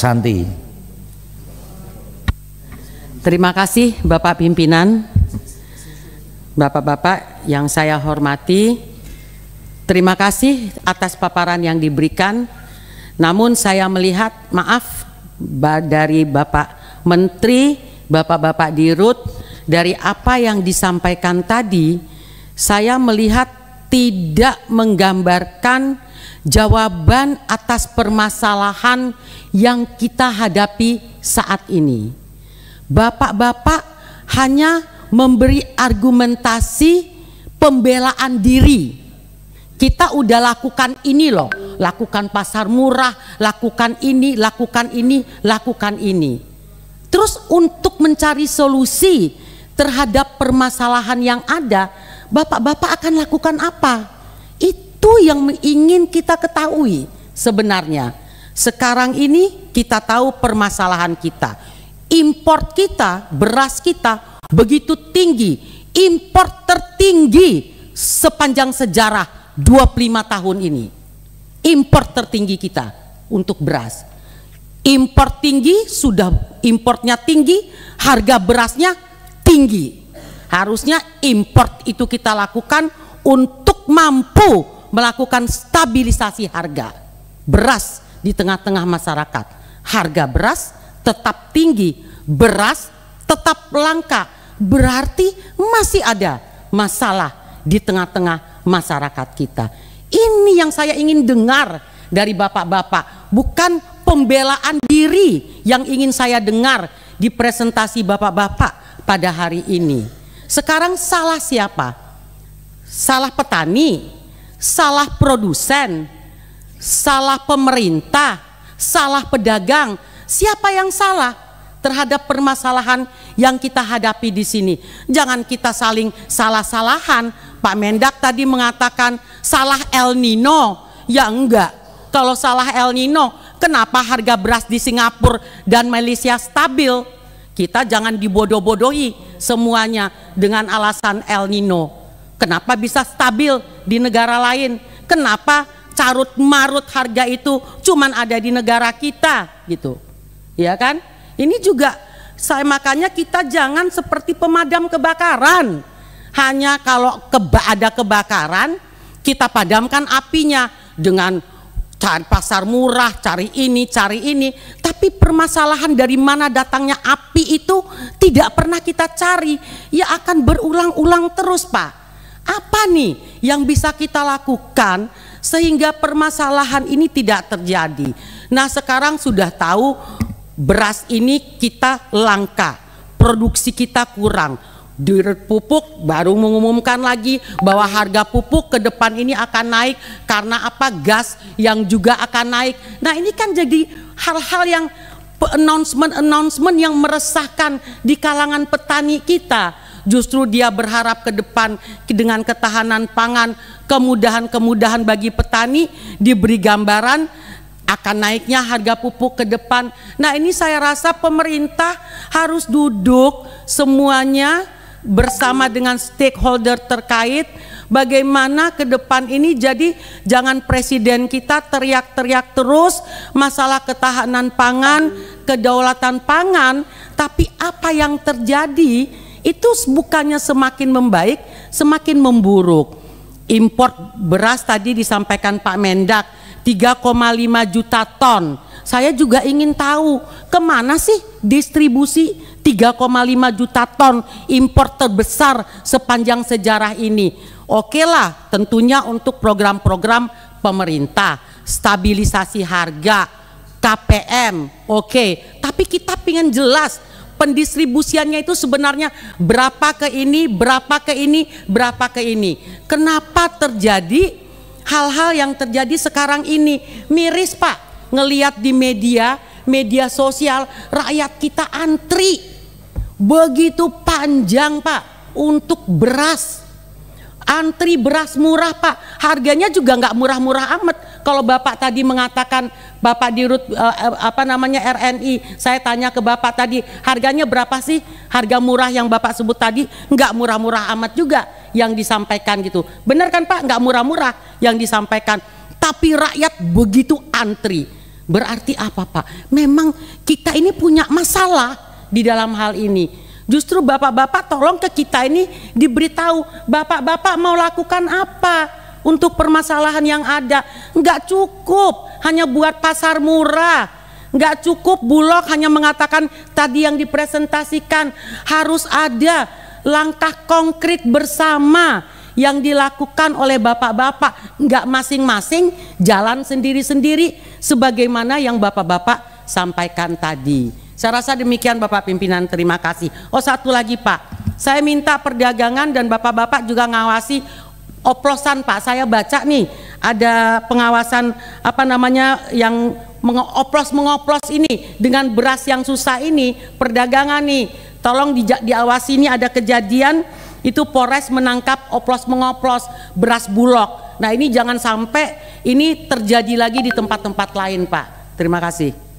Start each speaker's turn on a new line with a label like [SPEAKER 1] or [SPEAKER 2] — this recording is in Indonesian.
[SPEAKER 1] Santi.
[SPEAKER 2] Terima kasih Bapak Pimpinan, Bapak-bapak yang saya hormati. Terima kasih atas paparan yang diberikan. Namun saya melihat, maaf dari Bapak Menteri, Bapak-bapak Dirut, dari apa yang disampaikan tadi, saya melihat tidak menggambarkan jawaban atas permasalahan yang kita hadapi saat ini. Bapak-bapak hanya memberi argumentasi pembelaan diri. Kita udah lakukan ini loh, lakukan pasar murah, lakukan ini, lakukan ini, lakukan ini. Terus untuk mencari solusi terhadap permasalahan yang ada, bapak-bapak akan lakukan apa? Itu yang ingin kita ketahui sebenarnya. Sekarang ini kita tahu permasalahan kita. Import kita, beras kita begitu tinggi, import tertinggi sepanjang sejarah 25 tahun ini. Import tertinggi kita untuk beras. Import tinggi, sudah importnya tinggi, harga berasnya tinggi. Harusnya import itu kita lakukan untuk mampu melakukan stabilisasi harga beras di tengah-tengah masyarakat. Harga beras tetap tinggi, beras tetap langka, berarti masih ada masalah di tengah-tengah masyarakat kita. Ini yang saya ingin dengar dari bapak-bapak, bukan pembelaan diri yang ingin saya dengar di presentasi bapak-bapak pada hari ini. Sekarang salah siapa? Salah petani, salah produsen, salah pemerintah, salah pedagang. Siapa yang salah terhadap permasalahan yang kita hadapi di sini? Jangan kita saling salah-salahan. Pak Mendak tadi mengatakan salah El Nino. Ya enggak. Kalau salah El Nino, kenapa harga beras di Singapura dan Malaysia stabil? Kita jangan dibodoh-bodohi semuanya dengan alasan El Nino. Kenapa bisa stabil di negara lain? Kenapa carut marut harga itu cuman ada di negara kita gitu? Ya kan? Ini juga makanya kita jangan seperti pemadam kebakaran. Hanya kalau ada kebakaran, kita padamkan apinya dengan cari pasar murah, cari ini, cari ini. Tapi permasalahan dari mana datangnya api itu tidak pernah kita cari. Ya akan berulang-ulang terus, Pak. Apa nih yang bisa kita lakukan sehingga permasalahan ini tidak terjadi? Nah, sekarang sudah tahu beras ini kita langka, produksi kita kurang. Dirut Pupuk baru mengumumkan lagi bahwa harga pupuk ke depan ini akan naik karena apa? Gas yang juga akan naik. Nah, ini kan jadi hal-hal yang announcement yang meresahkan di kalangan petani kita. Justru dia berharap ke depan dengan ketahanan pangan, kemudahan-kemudahan bagi petani, diberi gambaran akan naiknya harga pupuk ke depan. Nah, ini saya rasa pemerintah harus duduk semuanya bersama dengan stakeholder terkait bagaimana ke depan ini. Jadi jangan presiden kita teriak-teriak terus masalah ketahanan pangan, kedaulatan pangan, tapi apa yang terjadi itu bukannya semakin membaik, semakin memburuk. Import beras tadi disampaikan Pak Mendak 3,5 juta ton. Saya juga ingin tahu kemana sih distribusi 3,5 juta ton impor terbesar sepanjang sejarah ini. Oke lah, tentunya untuk program-program pemerintah, stabilisasi harga, KPM, oke. Tapi kita pengen jelas pendistribusiannya itu sebenarnya berapa ke ini, berapa ke ini, berapa ke ini. Kenapa terjadi hal-hal yang terjadi sekarang ini? Miris, Pak, ngelihat di media sosial rakyat kita antri begitu panjang, Pak, untuk beras. Antri beras murah, Pak, harganya juga nggak murah-murah amat. Kalau Bapak tadi mengatakan, Bapak Dirut RNI, saya tanya ke Bapak tadi, harganya berapa sih harga murah yang Bapak sebut tadi? Nggak murah-murah amat juga yang disampaikan gitu. Benar kan, Pak? Nggak murah-murah yang disampaikan. Tapi rakyat begitu antri. Berarti apa Pak? Memang kita ini punya masalah di dalam hal ini. Justru bapak-bapak tolong ke kita ini diberitahu, bapak-bapak mau lakukan apa untuk permasalahan yang ada. Enggak cukup hanya buat pasar murah, enggak cukup Bulog hanya mengatakan tadi yang dipresentasikan. Harus ada langkah konkret bersama yang dilakukan oleh bapak-bapak, enggak masing-masing jalan sendiri-sendiri sebagaimana yang bapak-bapak sampaikan tadi. Saya rasa demikian Bapak Pimpinan, terima kasih. Oh satu lagi Pak, saya minta perdagangan dan bapak-bapak juga ngawasi oplosan Pak. Saya baca nih ada pengawasan apa namanya yang mengoplos ini dengan beras yang susah ini, perdagangan nih, tolong diawasi. Ini ada kejadian itu Polres menangkap oplos mengoplos beras Bulog. Nah ini jangan sampai ini terjadi lagi di tempat-tempat lain Pak. Terima kasih.